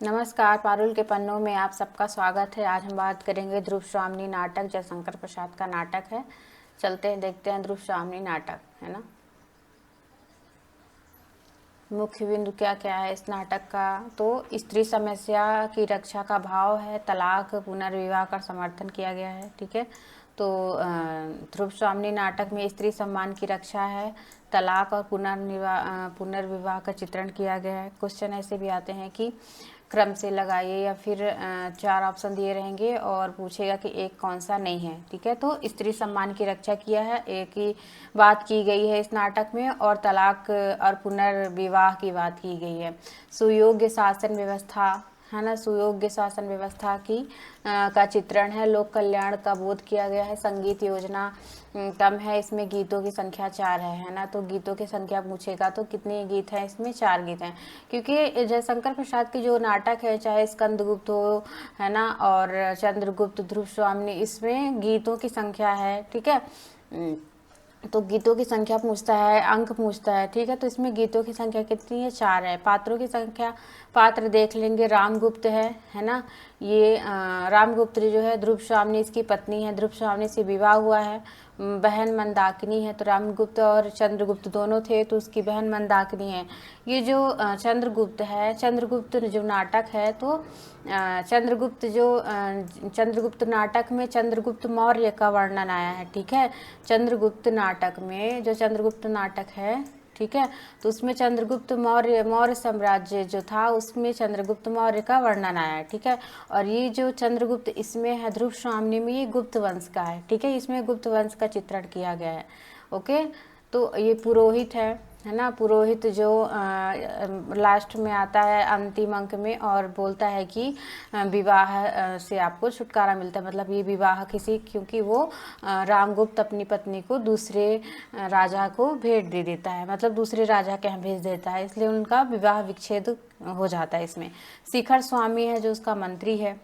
नमस्कार। पारुल के पन्नों में आप सबका स्वागत है। आज हम बात करेंगे ध्रुव स्वामिनी नाटक, जयशंकर प्रसाद का नाटक है। चलते हैं, देखते हैं ध्रुव स्वामिनी नाटक, है ना। मुख्य बिंदु क्या क्या है इस नाटक का? तो स्त्री समस्या की रक्षा का भाव है, तलाक पुनर्विवाह का समर्थन किया गया है। ठीक है, तो ध्रुव स्वामिनी नाटक में स्त्री सम्मान की रक्षा है, तलाक और पुनर्विवाह का चित्रण किया गया है। क्वेश्चन ऐसे भी आते हैं कि क्रम से लगाइए, या फिर 4 ऑप्शन दिए रहेंगे और पूछेगा कि एक कौन सा नहीं है। ठीक है, तो स्त्री सम्मान की रक्षा किया है, एक ही बात की गई है इस नाटक में, और तलाक और पुनर्विवाह की बात की गई है। सुयोग्य शासन व्यवस्था, है ना, सुयोग्य शासन व्यवस्था की का चित्रण है। लोक कल्याण का बोध किया गया है। संगीत योजना कम है, इसमें गीतों की संख्या 4 है ना। तो गीतों की संख्या पूछेगा तो कितने गीत हैं इसमें? 4 गीत हैं, क्योंकि जयशंकर प्रसाद की जो नाटक है, चाहे स्कंदगुप्त हो, है ना, और चंद्रगुप्त, ध्रुव स्वामिनी, इसमें गीतों की संख्या है। ठीक है, तो गीतों की संख्या पूछता है, अंक पूछता है। ठीक है, तो इसमें गीतों की संख्या कितनी है? 4 है। पात्रों की संख्या, पात्र देख लेंगे। रामगुप्त है ना, ये रामगुप्त जो है ध्रुव स्वामिनी इसकी पत्नी है, ध्रुव स्वामिनी से विवाह हुआ है। बहन मंदाकिनी है, तो रामगुप्त और चंद्रगुप्त दोनों थे, तो उसकी बहन मंदाकिनी है। ये जो चंद्रगुप्त है, चंद्रगुप्त जो नाटक है, तो चंद्रगुप्त नाटक में चंद्रगुप्त मौर्य का वर्णन आया है। ठीक है, चंद्रगुप्त नाटक में जो चंद्रगुप्त नाटक है, ठीक है, तो उसमें चंद्रगुप्त मौर्य साम्राज्य जो था, उसमें चंद्रगुप्त मौर्य का वर्णन आया है। ठीक है, और ये जो चंद्रगुप्त इसमें है ध्रुव स्वामिनी में, ये गुप्त वंश का है। ठीक है, इसमें गुप्त वंश का चित्रण किया गया है। ओके, तो ये पुरोहित है ना, पुरोहित जो लास्ट में आता है अंतिम अंक में, और बोलता है कि विवाह से आपको छुटकारा मिलता है। मतलब ये विवाह क्योंकि वो रामगुप्त अपनी पत्नी को दूसरे राजा को भेंट दे देता है, मतलब दूसरे राजा के यहाँ भेज देता है, इसलिए उनका विवाह विच्छेद हो जाता है इसमें। शिखर स्वामी है जो उसका मंत्री है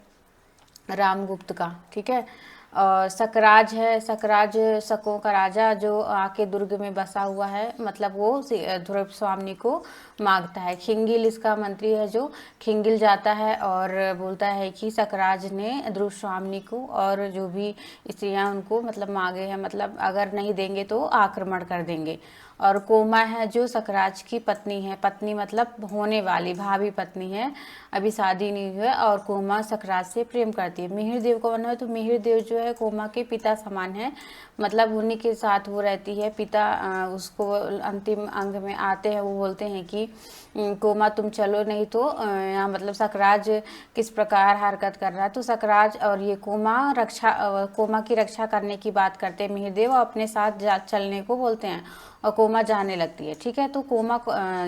रामगुप्त का। ठीक है, और सकराज है, सकराज शकों का राजा जो आके दुर्ग में बसा हुआ है, मतलब वो ध्रुव स्वामिनी को मांगता है। खिंगिल इसका मंत्री है, जो खिंगिल जाता है और बोलता है कि सकराज ने ध्रुव स्वामिनी को और जो भी स्त्रियां उनको मतलब मांगे हैं, मतलब अगर नहीं देंगे तो आक्रमण कर देंगे। और कोमा है जो सकराज की पत्नी है, पत्नी मतलब होने वाली भाभी पत्नी है, अभी शादी नहीं हुई है, और कोमा सकराज से प्रेम करती है। मिहिर देव को बना है, तो मिहिर देव जो है कोमा के पिता समान है, मतलब उन्हीं के साथ वो रहती है। पिता उसको अंतिम अंग में आते हैं, वो बोलते हैं कि कोमा तुम चलो, नहीं तो यहाँ मतलब सकराज किस प्रकार हरकत कर रहा है। तो सकराज और ये कोमा की रक्षा करने की बात करते हैं मिहिर देव, और अपने साथ चलने को बोलते हैं, और कोमा जाने लगती है। ठीक है, तो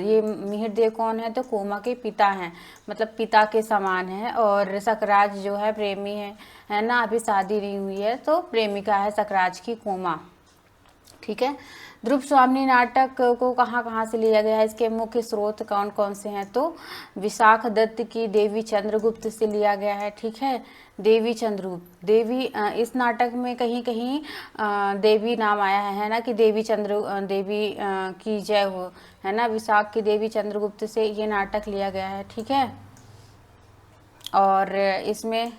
ये मिहिर देव कौन है? तो कोमा के पिता हैं, मतलब पिता के समान है। और सकराज जो है प्रेमी है ना, अभी शादी नहीं हुई है, तो प्रेमिका है सकराज की कोमा। ठीक है, ध्रुव स्वामिनी नाटक को कहाँ कहाँ से लिया गया है, इसके मुख्य स्रोत कौन कौन से हैं? तो विशाख दत्त की देवी चंद्रगुप्त से लिया गया है। ठीक है, देवी चंद्रगुप्त, देवी इस नाटक में कहीं कहीं देवी नाम आया है ना, कि देवी की जय हो, है ना। विशाख की देवी चंद्रगुप्त से ये नाटक लिया गया है। ठीक है, और इसमें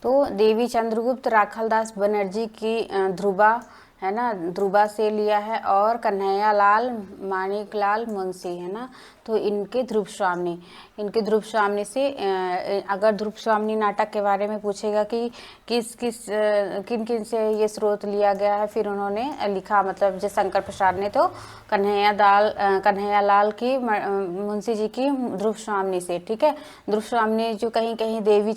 तो देवी चंद्रगुप्त राखालदास बनर्जी की ध्रुवा, है ना, ध्रुवा से लिया है, और कन्हैया लाल माणिकलाल मुंशी, है ना, तो इनके ध्रुव स्वामिनी से अगर ध्रुव स्वामिनी नाटक के बारे में पूछेगा कि किन किन से ये स्रोत लिया गया है, फिर उन्होंने लिखा, मतलब जयशंकर प्रसाद ने तो कन्हैया लाल की मुंशी जी की ध्रुव स्वामिनी से। ठीक है, ध्रुव स्वामिनी जो कहीं कहीं देवी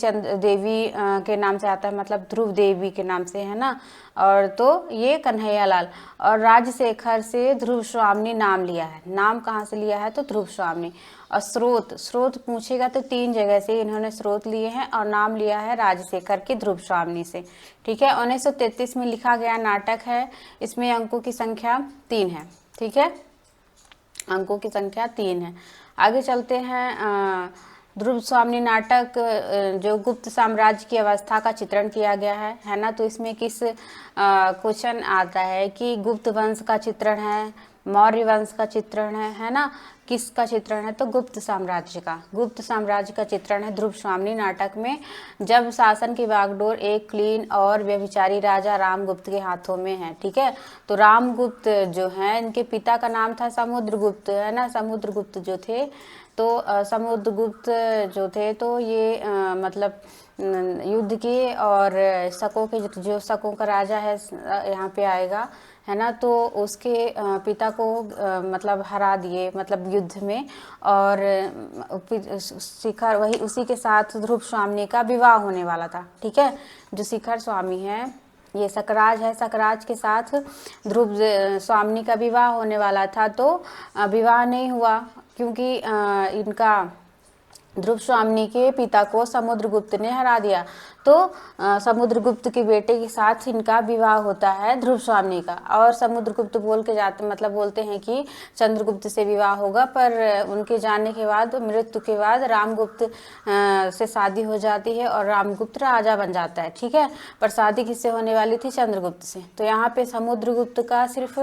के नाम से आता है, मतलब ध्रुव देवी के नाम से, है ना, और तो ये कन्हैया लाल। और राजशेखर से ध्रुव स्वामिनी नाम लिया है। नाम कहाँ से लिया है? तो ध्रुव स्वामिनी। और स्रोत पूछेगा तो 3 जगह से इन्होंने स्रोत लिए हैं, और नाम लिया है राजशेखर के ध्रुव स्वामिनी से। ठीक है, 1933 में लिखा गया नाटक है, इसमें अंकों की संख्या 3 है। ठीक है, अंकों की संख्या 3 है। आगे चलते हैं। ध्रुव स्वामिनी नाटक जो गुप्त साम्राज्य की अवस्था का चित्रण किया गया है ना, तो इसमें किस क्वेश्चन आता है कि गुप्त वंश का चित्रण है, मौर्य वंश का चित्रण है ना। किसका चित्रण है? तो गुप्त साम्राज्य का। गुप्त साम्राज्य का चित्रण है ध्रुव स्वामिनी नाटक में। जब शासन की बागडोर एक क्लीन और व्यभिचारी राजा रामगुप्त के हाथों में है, ठीक है। तो रामगुप्त जो है, इनके पिता का नाम था समुद्रगुप्त, है ना। समुद्रगुप्त जो थे, तो समुद्रगुप्त जो थे, तो ये मतलब युद्ध के और शकों के, जो शकों का राजा है यहाँ पे आएगा, है ना। तो उसके पिता को मतलब हरा दिए, मतलब युद्ध में। और शिखर, वही उसी के साथ ध्रुव स्वामिनी का विवाह होने वाला था, ठीक है। जो शिखर स्वामी है, ये सकराज है, सकराज के साथ ध्रुव स्वामिनी का विवाह होने वाला था। तो विवाह नहीं हुआ, क्योंकि इनका ध्रुव स्वामिनी के पिता को समुद्रगुप्त ने हरा दिया। तो समुद्रगुप्त के बेटे के साथ इनका विवाह होता है ध्रुव स्वामिनी का। और समुद्रगुप्त बोल के जाते, मतलब बोलते हैं कि चंद्रगुप्त से विवाह होगा, पर उनके जाने के बाद, मृत्यु के बाद रामगुप्त से शादी हो जाती है और रामगुप्त राजा बन जाता है, ठीक है। पर शादी किससे होने वाली थी? चंद्रगुप्त से। तो यहाँ पे समुद्रगुप्त का सिर्फ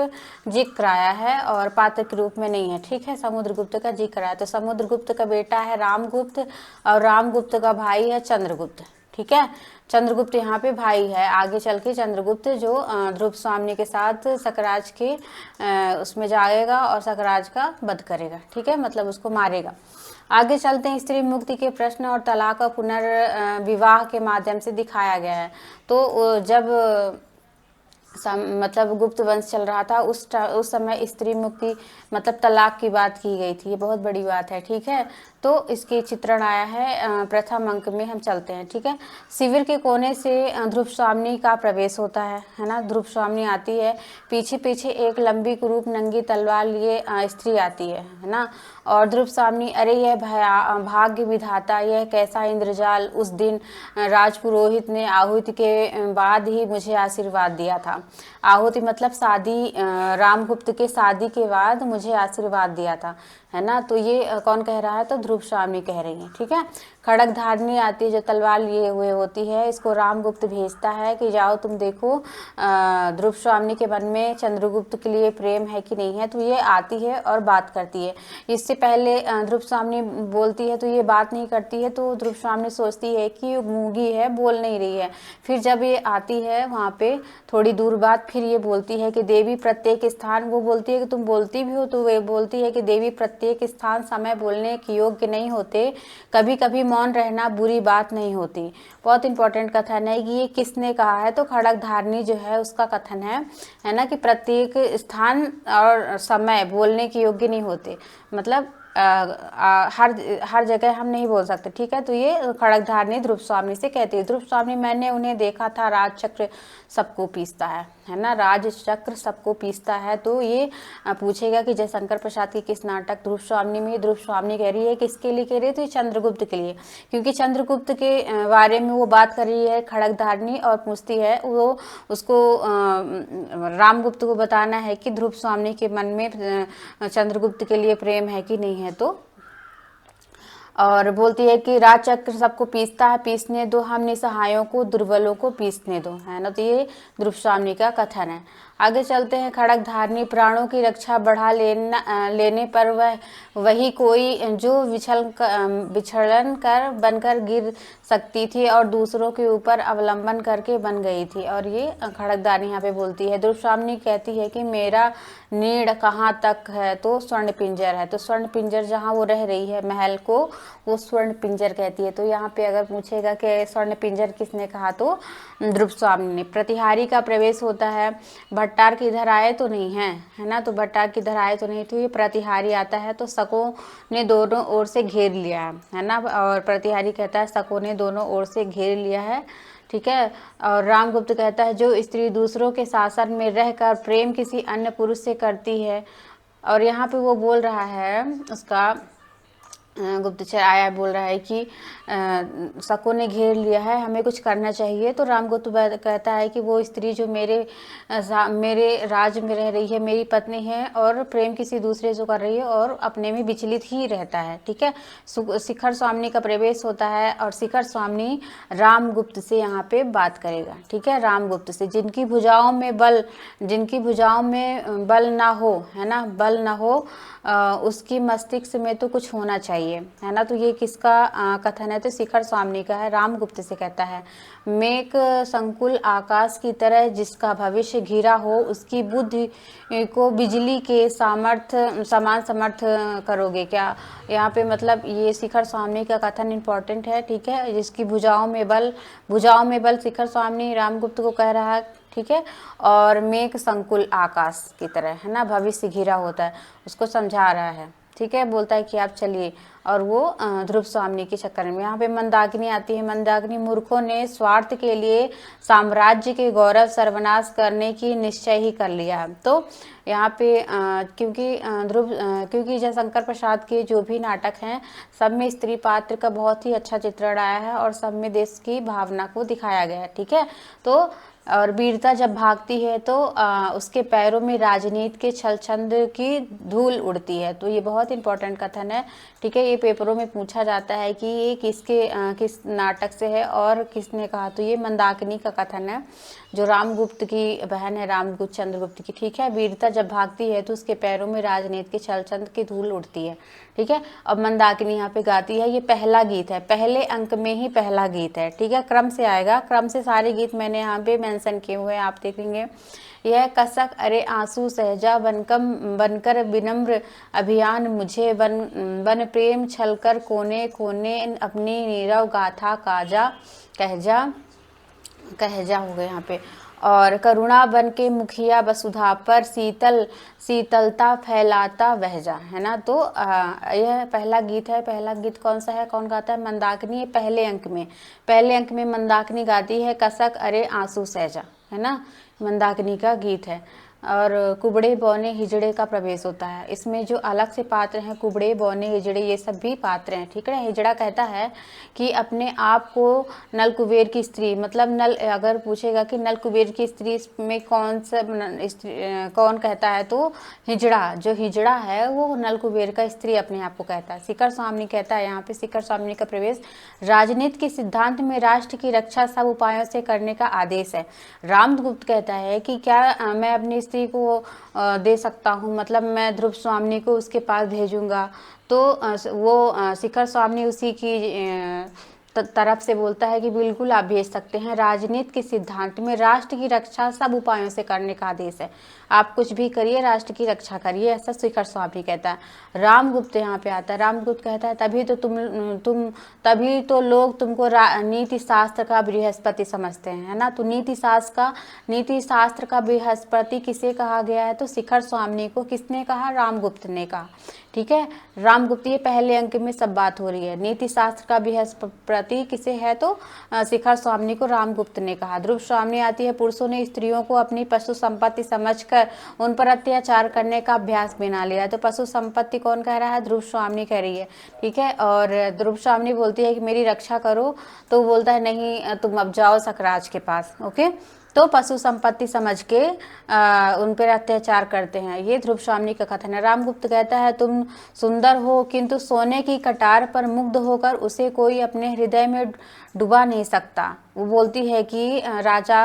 जिक्र आया है और पात्र के रूप में नहीं है, ठीक है। समुद्रगुप्त का जिक्र आया। तो समुद्रगुप्त का बेटा है रामगुप्त और रामगुप्त का भाई है चंद्रगुप्त, ठीक है। चंद्रगुप्त यहाँ पे भाई है। आगे चल के चंद्रगुप्त जो ध्रुव स्वामिनी के साथ सकराज के उसमें जाएगा और सकराज का वध करेगा, ठीक है, मतलब उसको मारेगा। आगे चलते हैं। स्त्री मुक्ति के प्रश्न और तलाक और पुनर्विवाह के माध्यम से दिखाया गया है। तो जब मतलब गुप्त वंश चल रहा था, उस समय स्त्री मुक्ति मतलब तलाक की बात की गई थी। ये बहुत बड़ी बात है, ठीक है। तो इसके चित्रण आया है प्रथम अंक में। हम चलते हैं, ठीक है। शिविर के कोने से ध्रुव स्वामिनी का प्रवेश होता है ना। ध्रुव स्वामिनी आती है, पीछे पीछे एक लंबी कुरूप नंगी तलवार लिए स्त्री आती है ना। और ध्रुव स्वामिनी, अरे यह भाग्य विधाता, यह कैसा इंद्रजाल। उस दिन राजपुरोहित ने आहुति के बाद ही मुझे आशीर्वाद दिया था। आहुति मतलब शादी, रामगुप्त के शादी के बाद मुझे आशीर्वाद दिया था, है ना। तो ये कौन कह रहा है? तो ध्रुव स्वामिनी कह रही है, ठीक है। खड़ग धारणी आती है, जो तलवार लिए हुए होती है। इसको रामगुप्त भेजता है कि जाओ तुम देखो ध्रुव स्वामिनी के मन में चंद्रगुप्त के लिए प्रेम है कि नहीं है। तो ये आती है और बात करती है। इससे पहले ध्रुव स्वामिनी बोलती है तो ये बात नहीं करती है। तो ध्रुव स्वामिनी सोचती है कि ये गूंगी है, बोल नहीं रही है। फिर जब ये आती है वहाँ पे थोड़ी दूर बाद, फिर ये बोलती है कि देवी प्रत्येक स्थान, वो बोलती है कि तुम बोलती भी हो, तो वे बोलती है कि देवी प्रत्येक स्थान समय बोलने के योग्य नहीं होते, कभी कभी मौन रहना बुरी बात नहीं होती। बहुत इंपॉर्टेंट कथन है कि ये किसने कहा है? तो खड़ग धारणी जो है उसका कथन है ना, कि प्रत्येक स्थान और समय बोलने के योग्य नहीं होते, मतलब हर जगह हम नहीं बोल सकते, ठीक है। तो ये खड़ग धारणी ध्रुव स्वामिनी से कहती है। ध्रुव स्वामिनी, मैंने उन्हें देखा था, राज चक्र सबको पीसता है ना, राज चक्र सबको पीसता है। तो ये पूछेगा कि जयशंकर प्रसाद की किस नाटक? ध्रुव स्वामिनी में ध्रुव स्वामिनी कह रही है किसके लिए कह रही है? तो ये चंद्रगुप्त के लिए, क्योंकि चंद्रगुप्त के बारे में वो बात कर रही है खड़ग धारणी, और पूछती है वो उसको रामगुप्त को बताना है कि ध्रुव स्वामिनी के मन में चंद्रगुप्त के लिए प्रेम है कि नहीं है। तो और बोलती है कि राज चक्र सबको पीसता है, पीसने दो हम निसहायों को, दुर्बलों को पीसने दो, है ना। तो ये ध्रुव स्वामिनी का कथन है। आगे चलते हैं। खड़ग धारणी, प्राणों की रक्षा बढ़ा लेने पर वही कोई जो विचलन कर बनकर गिर सकती थी और दूसरों के ऊपर अवलंबन करके बन गई थी। और ये खड़ग धारणी यहाँ पे बोलती है। ध्रुव स्वामिनी कहती है कि मेरा नीड़ कहाँ तक है? तो स्वर्ण पिंजर है। तो स्वर्ण पिंजर जहाँ वो रह रही है महल को, वो स्वर्ण पिंजर कहती है। तो यहाँ पे अगर पूछेगा कि स्वर्ण पिंजर किसने कहा? तो ध्रुव स्वामिनी ने। प्रतिहारी का प्रवेश होता है। भट्टार की इधर आए तो नहीं है ना। तो भट्टार की इधर आए तो नहीं, तो ये प्रतिहारी आता है। तो शकों ने दोनों ओर से घेर लिया है ना। और प्रतिहारी कहता है शकों ने दोनों ओर से घेर लिया है, ठीक है। और रामगुप्त कहता है जो स्त्री दूसरों के शासन में रहकर प्रेम किसी अन्य पुरुष से करती है। और यहाँ पे वो बोल रहा है उसका गुप्तचर आया बोल रहा है कि शकों ने घेर लिया है, हमें कुछ करना चाहिए। तो रामगुप्त कहता है कि वो स्त्री जो मेरे राज में रह रही है, मेरी पत्नी है, और प्रेम किसी दूसरे से कर रही है और अपने में विचलित ही रहता है। ठीक है, शिखर स्वामी का प्रवेश होता है और शिखर स्वामी रामगुप्त से यहाँ पे बात करेगा। ठीक है, रामगुप्त से, जिनकी भुजाओं में बल ना हो, है ना, बल ना हो, उसकी मस्तिष्क में तो कुछ होना चाहिए, है ना। तो ये किसका कथन है? तो शिखर स्वामी का है, रामगुप्त से कहता है। मेघ संकुल आकाश की तरह जिसका भविष्य घिरा हो, उसकी बुद्धि को बिजली के समान समर्थ करोगे क्या? यहाँ पे मतलब ये शिखर स्वामी का कथन इंपॉर्टेंट है। ठीक है, जिसकी भुजाओं में बल शिखर स्वामी रामगुप्त को कह रहा है। ठीक है, और मेघ संकुल आकाश की तरह, है ना, भविष्य घिरा होता है, उसको समझा रहा है। ठीक है, बोलता है कि आप चलिए, और वो ध्रुव स्वामी के चक्कर में। यहाँ पे मंदाकिनी आती है। मंदाकिनी, मूर्खों ने स्वार्थ के लिए साम्राज्य के गौरव सर्वनाश करने की निश्चय ही कर लिया। तो यहाँ पे क्योंकि जयशंकर प्रसाद के जो भी नाटक हैं, सब में स्त्री पात्र का बहुत ही अच्छा चित्रण आया है और सब में देश की भावना को दिखाया गया है। ठीक है, तो और वीरता जब भागती है तो उसके पैरों में राजनीति के छलछंद की धूल उड़ती है। तो ये बहुत इंपॉर्टेंट कथन है। ठीक है, ये पेपरों में पूछा जाता है कि ये किस नाटक से है और किसने कहा। तो ये मंदाकिनी का कथन है, जो रामगुप्त की बहन है, रामगुप्त चंद्रगुप्त की। ठीक है, वीरता जब भागती है तो उसके पैरों में राजनीति के छलछंद की धूल उड़ती है। ठीक है, अब मंदाकिनी यहाँ पे गाती है। ये पहला गीत है, पहले अंक में ही पहला गीत है। ठीक है, क्रम से आएगा, क्रम से सारे गीत मैंने यहाँ पे मेंशन किए हुए हैं, आप देखेंगे। यह कसक अरे आंसू सहजा बनकर विनम्र अभियान मुझे बन प्रेम छलकर कोने कोने अपनी नीरव गाथा कहजा हो गए यहाँ पे। और करुणा बन के मुखिया वसुधा पर शीतलता फैलाता वहजा, है ना। तो यह पहला गीत है। पहला गीत कौन सा है, कौन गाता है? मंदाकिनी। पहले अंक में मंदाकिनी गाती है कसक अरे आंसू सहजा, है ना, मंदाकिनी का गीत है। और कुबड़े बौने हिजड़े का प्रवेश होता है। इसमें जो अलग से पात्र हैं, कुबड़े बौने हिजड़े, ये सब भी पात्र हैं। ठीक है, हिजड़ा कहता है कि अपने आप को नल कुबेर की स्त्री, मतलब नल, अगर पूछेगा कि नल कुबेर की स्त्री में कौन कहता है, तो हिजड़ा, जो हिजड़ा है वो नल कुबेर का स्त्री अपने आप को कहता है। शिखर स्वामी कहता है, यहाँ पे शिखर स्वामी का प्रवेश, राजनीति के सिद्धांत में राष्ट्र की रक्षा सब उपायों से करने का आदेश है। रामगुप्त कहता है कि क्या मैं अपनी स्त्री को दे सकता हूँ, मतलब मैं ध्रुव स्वामी को उसके पास भेजूंगा। तो वो शिखर स्वामी उसी की तरफ से बोलता है कि बिल्कुल आप भेज सकते हैं। राजनीति के सिद्धांत में राष्ट्र की रक्षा सब उपायों से करने का आदेश है, आप कुछ भी करिए, राष्ट्र की रक्षा करिए, ऐसा शिखर स्वामी कहता है। रामगुप्त यहाँ पे आता है। रामगुप्त कहता है तभी तो लोग तुमको नीति शास्त्र का बृहस्पति समझते हैं, है ना। तो नीति शास्त्र का बृहस्पति किसे कहा गया है? तो शिखर स्वामी को। किसने कहा? रामगुप्त ने कहा। ठीक है, रामगुप्त, ये पहले अंक में सब बात हो रही है। नीति शास्त्र का बृहस्पति किसे है? तो शिखर स्वामी को रामगुप्त ने कहा। ध्रुव स्वामी आती है। पुरुषों ने स्त्रियों को अपनी पशु संपत्ति समझकर उन पर अत्याचार करने का अभ्यास बना लिया। तो पशु संपत्ति कौन कह रहा है? ध्रुव स्वामी कह रही है। ठीक है, और ध्रुव स्वामी बोलती है कि मेरी रक्षा करो, तो बोलता है नहीं, तुम अब जाओ सकराज के पास। ओके, तो पशु संपत्ति समझ के उन पर अत्याचार करते हैं। ये ध्रुव स्वामी का कथन है। रामगुप्त कहता है तुम सुंदर हो, किंतु सोने की कटार पर मुग्ध होकर उसे कोई अपने हृदय में डुबा नहीं सकता। वो बोलती है कि राजा,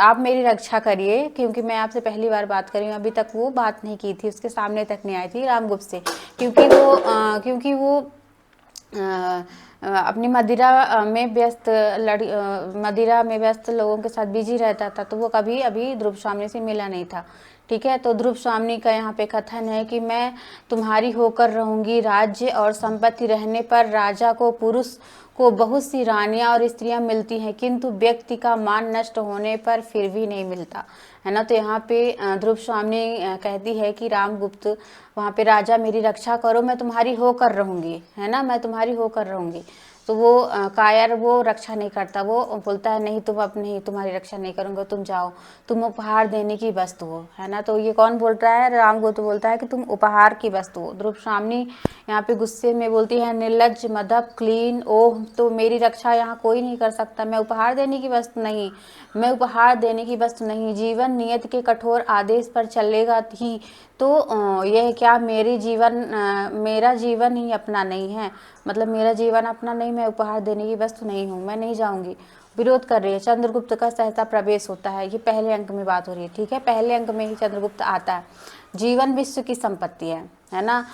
आप मेरी रक्षा करिए, क्योंकि मैं आपसे पहली बार बात कर रही हूँ, अभी तक वो बात नहीं की थी, उसके सामने तक नहीं आई थी रामगुप्त से, क्योंकि वो अपनी मदिरा में व्यस्त लोगों के साथ बिजी रहता था, तो वो कभी अभी ध्रुव स्वामी से मिला नहीं था। ठीक है, तो ध्रुव स्वामी का यहाँ पे कथन है कि मैं तुम्हारी होकर रहूंगी। राज्य और संपत्ति रहने पर राजा को, पुरुष को बहुत सी रानियां और स्त्रियां मिलती हैं, किंतु व्यक्ति का मान नष्ट होने पर फिर भी नहीं मिलता। है ना। तो यहाँ पे ध्रुव स्वामी कहती है कि रामगुप्त वहाँ पे राजा मेरी रक्षा करो, मैं तुम्हारी होकर रहूँगी, है ना, मैं तुम्हारी होकर रहूँगी। तो वो कायर वो रक्षा नहीं करता, वो बोलता है नहीं तुम अब नहीं, तुम्हारी रक्षा नहीं करूँगा, तुम जाओ, तुम उपहार देने की वस्तु हो, है ना। तो ये कौन बोल रहा है, रामगुप्त बोलता है कि तुम उपहार की वस्तु हो। ध्रुव स्वामी यहाँ पे गुस्से में बोलती है निर्लज्ज मदप क्लीन, ओह तो मेरी रक्षा यहाँ कोई नहीं कर सकता, मैं उपहार देने की वस्तु नहीं, मैं उपहार देने की वस्तु नहीं, जीवन नियत के कठोर आदेश पर चलेगा ही तो यह क्या मेरा जीवन ही अपना नहीं है, मतलब मेरा जीवन अपना नहीं, मैं उपहार देने की वस्तु नहीं हूँ, मैं नहीं जाऊंगी। विरोध कर रही है, चंद्रगुप्त का सहसा प्रवेश होता है, ये पहले अंक में बात हो रही है, ठीक है, पहले अंक में ही चंद्रगुप्त आता है। जीवन विश्व की संपत्ति है ना।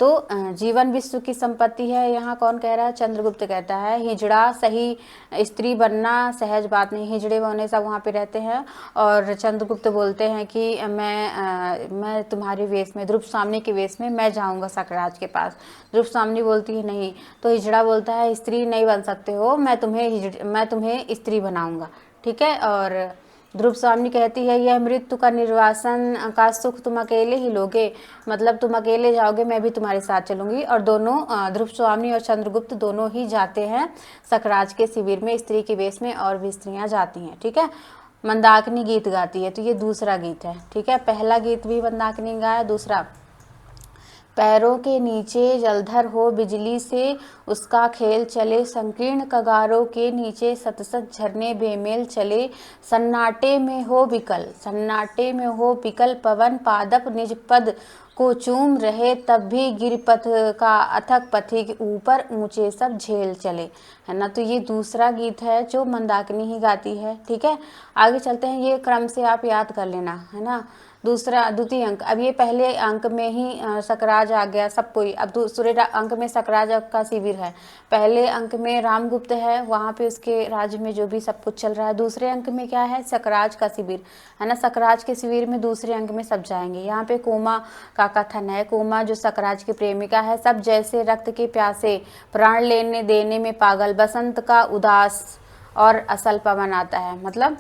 तो जीवन विश्व की संपत्ति है, यहाँ कौन कह रहा है, चंद्रगुप्त कहता है। हिजड़ा सही स्त्री बनना सहज बात नहीं, हिजड़े होने सब वहाँ पे रहते हैं, और चंद्रगुप्त बोलते हैं कि मैं तुम्हारे वेश में, ध्रुव स्वामी के वेश में मैं जाऊँगा सकराज के पास। ध्रुव स्वामी बोलती है नहीं, तो हिजड़ा बोलता है स्त्री नहीं बन सकते हो, मैं तुम्हें स्त्री बनाऊँगा, ठीक है। और ध्रुव स्वामी कहती है यह मृत्यु का निर्वासन का सुख तुम अकेले ही लोगे, मतलब तुम अकेले जाओगे, मैं भी तुम्हारे साथ चलूंगी। और दोनों ध्रुव स्वामी और चंद्रगुप्त दोनों ही जाते हैं सकराज के शिविर में, स्त्री के वेश में और भी स्त्रियां जाती हैं, ठीक है। मंदाकिनी गीत गाती है, तो ये दूसरा गीत है, ठीक है। पहला गीत भी मंदाकिनी गाया, दूसरा पैरों के नीचे जलधर हो बिजली से उसका खेल चले, संकीर्ण कगारों के नीचे सतसत झरने बेमेल चले, सन्नाटे में हो विकल पवन पादप निज पद को चूम रहे, तब भी गिरपथ का अथक पथिक ऊपर ऊंचे सब झेल चले, है ना। तो ये दूसरा गीत है जो मंदाकिनी ही गाती है, ठीक है। आगे चलते हैं, ये क्रम से आप याद कर लेना, है ना। द्वितीय अंक, अब ये पहले अंक में ही सकराज आ गया सब कोई, अब दूसरे अंक में सकराज का शिविर है। पहले अंक में रामगुप्त है, वहाँ पे उसके राज्य में जो भी सब कुछ चल रहा है। दूसरे अंक में क्या है, सकराज का शिविर, है ना। सकराज के शिविर में दूसरे अंक में सब जाएंगे। यहाँ पे कोमा का कथन है, कोमा जो सकराज की प्रेमिका है, सब जैसे रक्त के प्यासे प्राण लेने देने में पागल, बसंत का उदास और असल पवन आता है, मतलब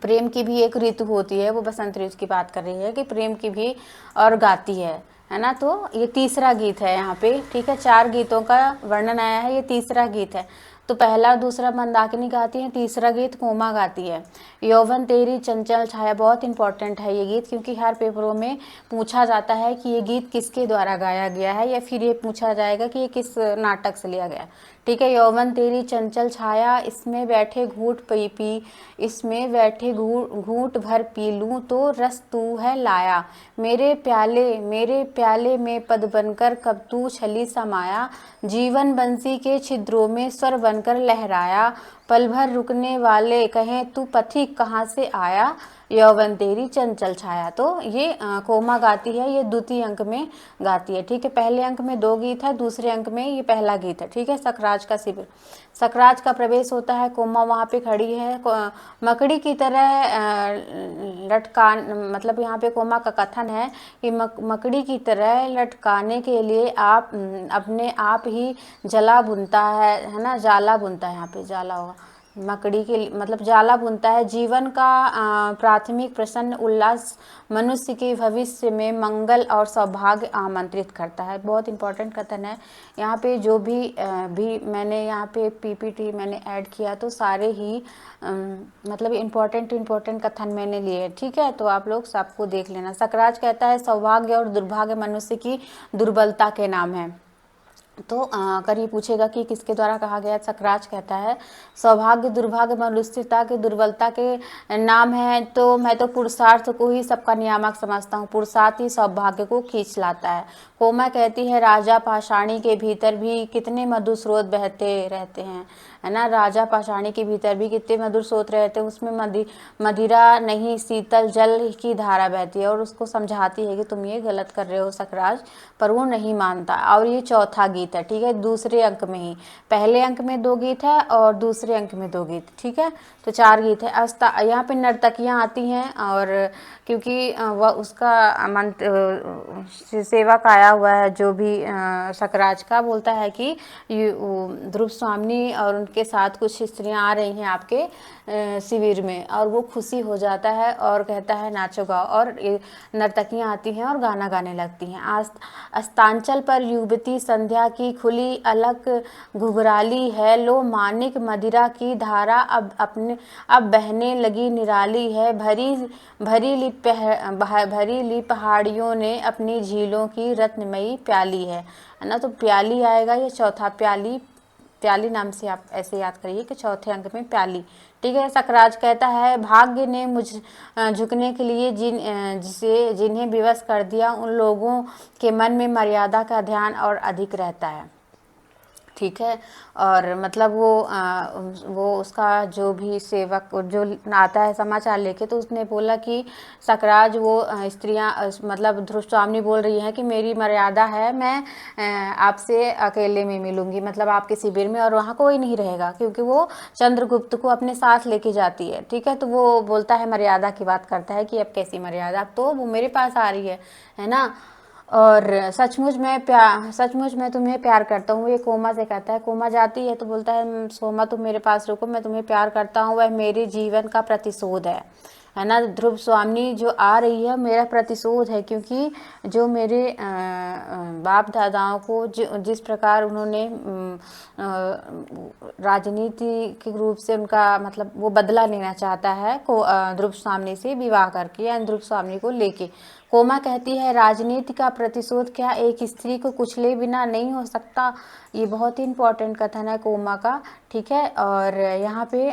प्रेम की भी एक ऋतु होती है, वो बसंत ऋतु की बात कर रही है कि प्रेम की भी और गाती है ना। तो ये तीसरा गीत है यहाँ पे, ठीक है। 4 गीतों का वर्णन आया है, ये तीसरा गीत है। तो पहला दूसरा मंदाकिनी गाती है, तीसरा गीत कोमा गाती है। यौवन तेरी चंचल छाया, बहुत इंपॉर्टेंट है ये गीत, क्योंकि हर पेपरों में पूछा जाता है कि ये गीत किसके द्वारा गाया गया है, या फिर ये पूछा जाएगा कि ये किस नाटक से लिया गया, ठीक है। यौवन तेरी चंचल छाया, इसमें बैठे घूंट पी, इसमें बैठे घूंट भर पी लूं तो रस तू है लाया, मेरे प्याले में पद बनकर कब तू छली समाया, जीवन बंसी के छिद्रों में स्वर बनकर लहराया, पल भर रुकने वाले कहें तू पथिक कहाँ से आया, यौवन तेरी चंचल छाया। तो ये कोमा गाती है, ये द्वितीय अंक में गाती है, ठीक है। पहले अंक में 2 गीत है, दूसरे अंक में ये पहला गीत है, ठीक है। सकराज का शिविर, सकराज का प्रवेश होता है, कोमा वहाँ पे खड़ी है, मकड़ी की तरह लटकान, मतलब यहाँ पे कोमा का कथन है कि मकड़ी की तरह लटकाने के लिए आप अपने आप ही जला बुनता है ना, जाला बुनता है, यहाँ पे जाला होगा, मकड़ी के मतलब जाला बुनता है। जीवन का प्राथमिक प्रसन्न उल्लास मनुष्य के भविष्य में मंगल और सौभाग्य आमंत्रित करता है, बहुत इंपॉर्टेंट कथन है। यहाँ पे जो भी मैंने यहाँ पे पीपीटी मैंने ऐड किया, तो सारे ही मतलब इम्पोर्टेंट कथन मैंने लिए, ठीक है। तो आप लोग सबको देख लेना। सकराज कहता है सौभाग्य और दुर्भाग्य मनुष्य की दुर्बलता के नाम है। तो अगर ये पूछेगा कि किसके द्वारा कहा गया, सकराज कहता है सौभाग्य दुर्भाग्य मनुष्यता के दुर्बलता के नाम है, तो मैं तो पुरुषार्थ को ही सबका नियामक समझता हूँ, पुरुषार्थ ही सौभाग्य को खींच लाता है। कोमा कहती है राजा पाषाणी के भीतर भी कितने मधुर स्रोत बहते रहते हैं, है ना। राजा पाषाणी के भीतर भी कितने मधुर स्रोत रहते हैं, उसमें मदिरा नहीं शीतल जल की धारा बहती है, और उसको समझाती है कि तुम ये गलत कर रहे हो सकराज, पर वो नहीं मानता। और ये चौथा गीत गीत है, ठीक है, दूसरे अंक में ही। पहले अंक में 2 गीत है और दूसरे अंक में 2 गीत, ठीक है, तो 4 गीत है। यहाँ पे नर्तकियाँ आती हैं और क्योंकि वह उसका मंत्र सेवक आया हुआ है जो भी सकराज का, बोलता है कि ध्रुव स्वामी और उनके साथ कुछ स्त्रियाँ आ रही हैं आपके शिविर में, और वो खुशी हो जाता है और कहता है नाचो गाओ, और नर्तकियाँ आती हैं और गाना गाने लगती हैं। अस्तांचल पर युवती संध्या की खुली अलग घुघराली है, लो मानिक मदिरा की धारा अब बहने लगी निराली है, भरी ली पहाड़ियों ने अपनी झीलों की रत्नमयी प्याली है ना। तो प्याली आएगा, ये चौथा, प्याली नाम से आप ऐसे याद करिए कि चौथे अंक में प्याली, ठीक है। सकराज कहता है भाग्य ने मुझ झुकने के लिए जिन्हें विवश कर दिया, उन लोगों के मन में मर्यादा का ध्यान और अधिक रहता है, ठीक है। और मतलब वो उसका जो भी सेवक जो आता है समाचार लेके, तो उसने बोला कि सकराज वो स्त्रियां मतलब ध्रुव स्वामी बोल रही हैं कि मेरी मर्यादा है, मैं आपसे अकेले में मिलूंगी, मतलब आपके शिविर में, और वहाँ कोई नहीं रहेगा, क्योंकि वो चंद्रगुप्त को अपने साथ लेके जाती है, ठीक है। तो वो बोलता है, मर्यादा की बात करता है कि अब कैसी मर्यादा, अब तो वो मेरे पास आ रही है ना। और सचमुच मैं तुम्हें प्यार करता हूँ, ये कोमा से कहता है। कोमा जाती है तो बोलता है सोमा तुम मेरे पास रुको, मैं तुम्हें प्यार करता हूँ, वह मेरे जीवन का प्रतिशोध है ना। ध्रुव स्वामी जो आ रही है मेरा प्रतिशोध है, क्योंकि जो मेरे बाप दादाओं को जिस प्रकार उन्होंने राजनीति के रूप से उनका मतलब वो बदला लेना चाहता है ध्रुव स्वामी से विवाह करके या ध्रुव स्वामी को लेके। कोमा कहती है राजनीति का प्रतिशोध क्या एक स्त्री को कुचले बिना नहीं हो सकता। ये बहुत ही इम्पोर्टेंट कथन है कोमा का, ठीक है। और यहाँ पे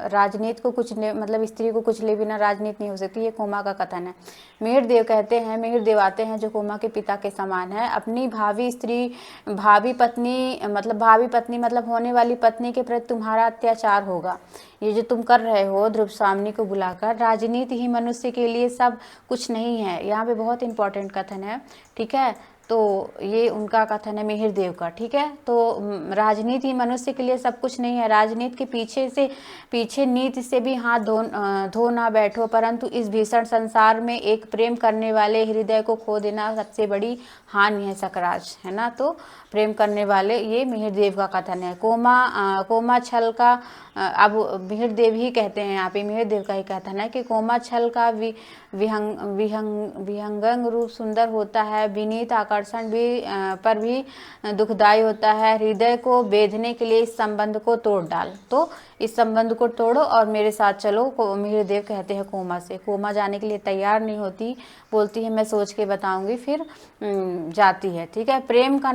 राजनीति को कुचले मतलब स्त्री को कुचले बिना राजनीति नहीं हो सकती, ये कोमा का कथन है। मिहिरदेव कहते हैं, मिहिरदेव आते हैं जो कोमा के पिता के समान है। अपनी भावी पत्नी मतलब होने वाली पत्नी के प्रति तुम्हारा अत्याचार होगा, ये जो तुम कर रहे हो ध्रुव स्वामी को बुलाकर। राजनीति ही मनुष्य के लिए सब कुछ नहीं है, यहाँ पे बहुत इंपॉर्टेंट कथन है, ठीक है। तो ये उनका कथन है मिहिरदेव का, ठीक है। तो राजनीति मनुष्य के लिए सब कुछ नहीं है, राजनीति के पीछे नीति से भी हाथ धो ना बैठो, परंतु इस भीषण संसार में एक प्रेम करने वाले हृदय को खो देना सबसे बड़ी हानि है सकराज, है ना। तो प्रेम करने वाले, ये मिहिरदेव का कथन है। कोमा छल का अब मिहिरदेव ही कहते हैं, यहाँ पे मिहिरदेव का ही कथन है कि कोमा छल का विहंगम रूप सुंदर होता है, विनीत आकर्षण पर भी दुखदायी होता है। हृदय को बेधने के लिए इस संबंध को तोड़ डाल, तो इस संबंध को तोड़ो और मेरे साथ चलो, मिहिरदेव कहते हैं कोमा से। कोमा जाने के लिए तैयार नहीं होती, बोलती है मैं सोच के बताऊंगी, फिर जाती है, ठीक है। प्रेम का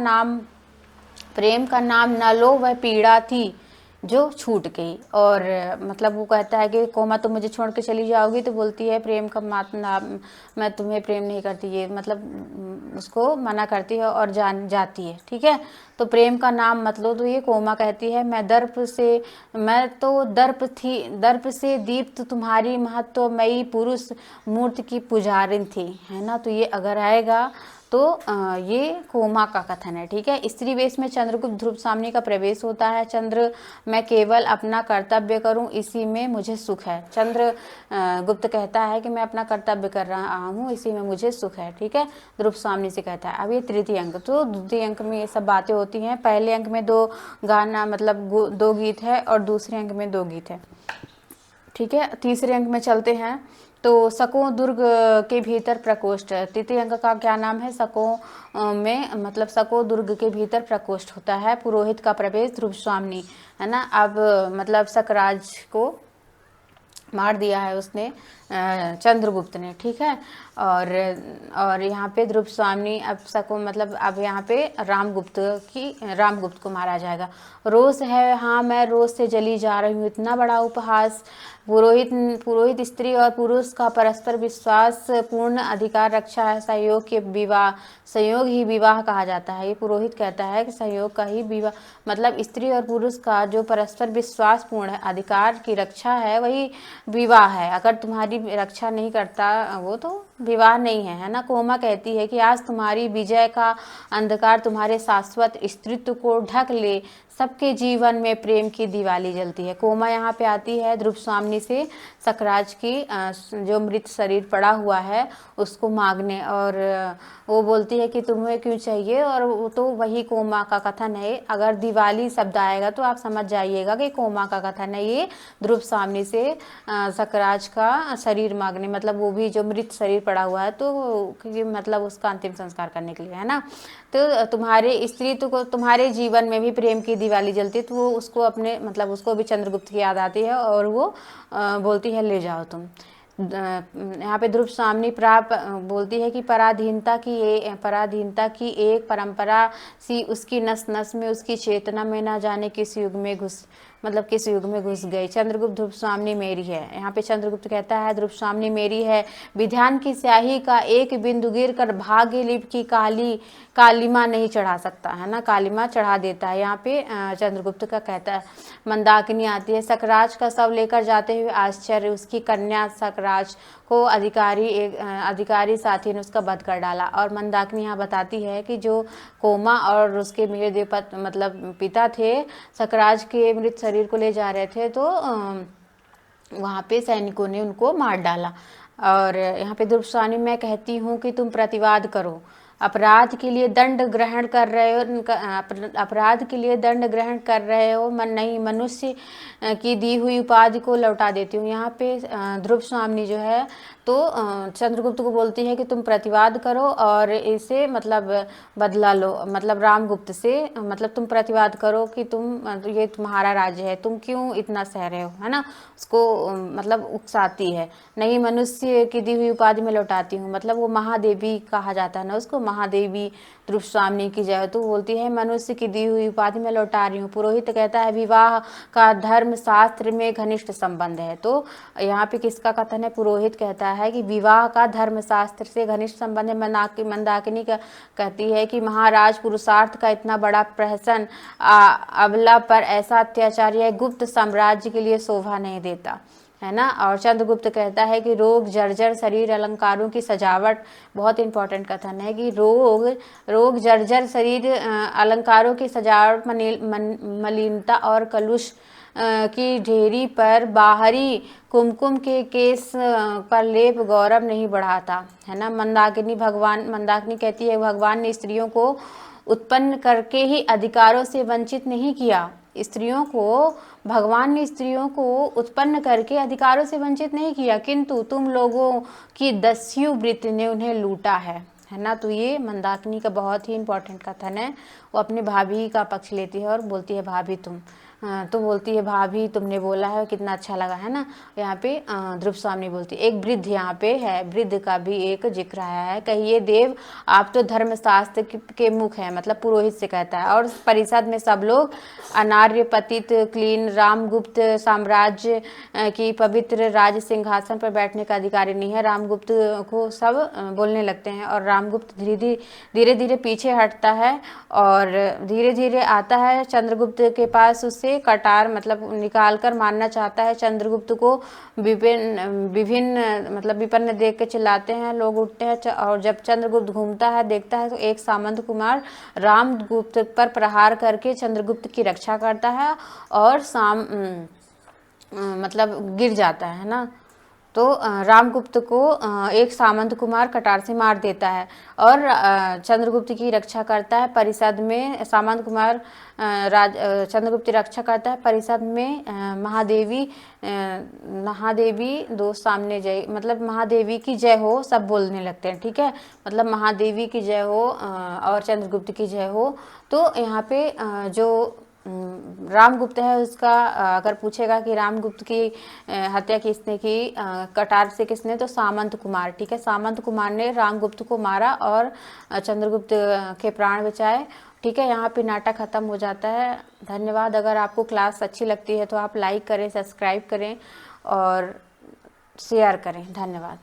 नाम न लो, वह पीड़ा थी जो छूट गई। और मतलब वो कहता है कि कोमा तुम मुझे छोड़ के चली जाओगी, तो बोलती है प्रेम का नाम, मैं तुम्हें प्रेम नहीं करती, ये मतलब उसको मना करती है और जाती है, ठीक है। तो प्रेम का नाम मत लो, तो ये कोमा कहती है मैं तो दर्प से दीप्त तुम्हारी महत्वमयी पुरुष मूर्ति की पुजारिन थी, है ना। तो ये अगर आएगा तो ये कोमा का कथन है, ठीक है। स्त्री वेश में चंद्रगुप्त ध्रुव स्वामी का प्रवेश होता है। मैं केवल अपना कर्तव्य करूं, इसी में मुझे सुख है। गुप्त कहता है कि मैं अपना कर्तव्य कर रहा हूं, इसी में मुझे सुख है, ठीक है, ध्रुव स्वामी से कहता है। अब ये तृतीय अंक, तो द्वितीय अंक में ये सब बातें होती हैं। पहले अंक में 2 गाना मतलब 2 गीत है और दूसरे अंक में 2 गीत है, ठीक है। तीसरे अंक में चलते हैं, तो सको दुर्ग के भीतर प्रकोष्ठ। तृतीय अंक का क्या नाम है, सको में मतलब सको दुर्ग के भीतर प्रकोष्ठ होता है। पुरोहित का प्रवेश ध्रुव स्वामी, है ना। अब मतलब सकराज को मार दिया है उसने चंद्रगुप्त ने, ठीक है। और यहाँ पे ध्रुव स्वामी अब सको मतलब अब यहाँ पे रामगुप्त को मारा जाएगा। रोष है, हाँ मैं रोष से जली जा रही हूँ, इतना बड़ा उपहास। पुरोहित स्त्री और पुरुष का परस्पर विश्वास पूर्ण अधिकार रक्षा है, संयोग ही विवाह कहा जाता है। ये पुरोहित कहता है कि संयोग का ही विवाह मतलब स्त्री और पुरुष का जो परस्पर विश्वास पूर्ण अधिकार की रक्षा है वही विवाह है। अगर तुम्हारी रक्षा नहीं करता वो, तो विवाह नहीं है, है ना। कोमा कहती है कि आज तुम्हारी विजय का अंधकार तुम्हारे शाश्वत अस्तित्व को ढक ले, सबके जीवन में प्रेम की दिवाली जलती है। कोमा यहाँ पे आती है ध्रुवस्वामिनी से सकराज की जो मृत शरीर पड़ा हुआ है उसको मांगने, और वो बोलती है कि तुम्हें क्यों चाहिए, और वो तो वही कोमा का कथन है। अगर दिवाली शब्द आएगा तो आप समझ जाइएगा कि कोमा का कथन है ये ध्रुवस्वामिनी से सकराज का शरीर मांगने, मतलब वो भी जो मृत शरीर पड़ा हुआ है तो क्योंकि मतलब उसका अंतिम संस्कार करने के लिए, है ना। तो तुम्हारे स्त्री को तुम्हारे जीवन में भी प्रेम की दिवाली जलती है, तो वो उसको अपने मतलब उसको भी चंद्रगुप्त की याद आती है और वो बोलती है ले जाओ तुम। यहाँ पे ध्रुवस्वामिनी बोलती है कि पराधीनता की एक परंपरा सी उसकी नस नस में, उसकी चेतना में ना जाने किस युग में घुस गई। चंद्रगुप्त ध्रुवस्वामिनी मेरी है। यहाँ पे चंद्रगुप्त कहता है ध्रुवस्वामिनी मेरी है, विधान की स्याही का एक बिंदु गिर कर भाग्य लिपि की कालिमा नहीं चढ़ा सकता, है ना, कालिमा चढ़ा देता है। यहाँ पे चंद्रगुप्त का कहता है। मंदाकिनी आती है, सकराज का शव लेकर जाते हुए आश्चर्य, उसकी कन्या सकराज को अधिकारी साथी ने उसका वध कर डाला। और मंदाकिनी यहाँ बताती है कि जो कोमा और उसके मेरे मतलब पिता थे सकराज के मृत शरीर को ले जा रहे थे, तो वहाँ पे सैनिकों ने उनको मार डाला। और यहाँ पे ध्रुवस्वामिनी मैं कहती हूँ कि तुम प्रतिवाद करो, अपराध के लिए दंड ग्रहण कर रहे हो मन नहीं, मनुष्य की दी हुई उपाधि को लौटा देती हूँ। यहाँ पे ध्रुवस्वामिनी जो है तो चंद्रगुप्त को बोलती है कि तुम प्रतिवाद करो और इसे मतलब बदला लो, मतलब रामगुप्त से, मतलब तुम प्रतिवाद करो कि ये तुम्हारा राज्य है, तुम क्यों इतना सह रहे हो, है ना। उसको मतलब उकसाती है। नहीं, मनुष्य की दी हुई उपाधि में लौटाती हूँ, मतलब वो महादेवी कहा जाता है ना उसको, महादेवी ध्रुवस्वामिनी की जय। तो बोलती है मनुष्य की दी हुई उपाधि में लौटा रही हूँ। पुरोहित कहता है विवाह का धर्म शास्त्र में घनिष्ठ संबंध है। तो यहाँ पे किसका कथन है? पुरोहित कहता है कि विवाह का धर्म शास्त्र से घनिष्ठ संबंध है। मंदाकिनी कहती है कि महाराज पुरुषार्थ का इतना बड़ा प्रहसन अबला पर ऐसा अत्याचार यह गुप्त साम्राज्य के लिए शोभा नहीं देता, है ना। और चंद्रगुप्त कहता है कि रोग जर्जर शरीर अलंकारों की सजावट, बहुत इंपॉर्टेंट कथन है कि रोग जर्जर शरीर अलंकारों की सजावट मलिनता और कलुष की ढेरी पर बाहरी कुमकुम के केस पर लेप गौरव नहीं बढ़ाता, है ना। मंदाकिनी कहती है भगवान ने स्त्रियों को उत्पन्न करके ही अधिकारों से वंचित नहीं किया। भगवान ने स्त्रियों को उत्पन्न करके अधिकारों से वंचित नहीं किया, किंतु तुम लोगों की दस्यु वृत्ति ने उन्हें लूटा है ना। तो ये मंदाकिनी का बहुत ही इंपॉर्टेंट कथन है। वो अपनी भाभी का पक्ष लेती है और बोलती है भाभी तुम, तो बोलती है भाभी तुमने बोला है कितना अच्छा लगा, है ना। यहाँ पे ध्रुवस्वामिनी बोलती है। एक वृद्ध यहाँ पे है, वृद्ध का भी एक जिक्र आया है। कहिए देव आप तो धर्मशास्त्र के मुख हैं, मतलब पुरोहित से कहता है। और परिषद में सब लोग अनार्य पतित क्लीन रामगुप्त साम्राज्य की पवित्र राज सिंहासन पर बैठने का अधिकारी नहीं है। रामगुप्त को सब बोलने लगते हैं और रामगुप्त धीरे धीरे पीछे हटता है और धीरे धीरे आता है चंद्रगुप्त के पास, उससे कटार मतलब निकाल कर मारना चाहता है। चंद्रगुप्त को विपन्न देख के चिल्लाते हैं, लोग उठते हैं। और जब चंद्रगुप्त घूमता है देखता है तो एक सामंत कुमार रामगुप्त पर प्रहार करके चंद्रगुप्त की रक्षा करता है और गिर जाता है ना। तो रामगुप्त को एक सामंत कुमार कटार से मार देता है और चंद्रगुप्त की रक्षा करता है। परिषद में सामंत कुमार चंद्रगुप्त की रक्षा करता है। परिषद में महादेवी दो सामने जय, मतलब महादेवी की जय हो सब बोलने लगते हैं, ठीक है। मतलब महादेवी की जय हो और चंद्रगुप्त की जय हो। तो यहाँ पे जो रामगुप्त है उसका अगर पूछेगा कि रामगुप्त की हत्या किसने की कटार से किसने, तो सामंत कुमार, ठीक है। सामंत कुमार ने रामगुप्त को मारा और चंद्रगुप्त के प्राण बचाए, ठीक है। यहाँ पे नाटक खत्म हो जाता है। धन्यवाद। अगर आपको क्लास अच्छी लगती है तो आप लाइक करें, सब्सक्राइब करें और शेयर करें। धन्यवाद।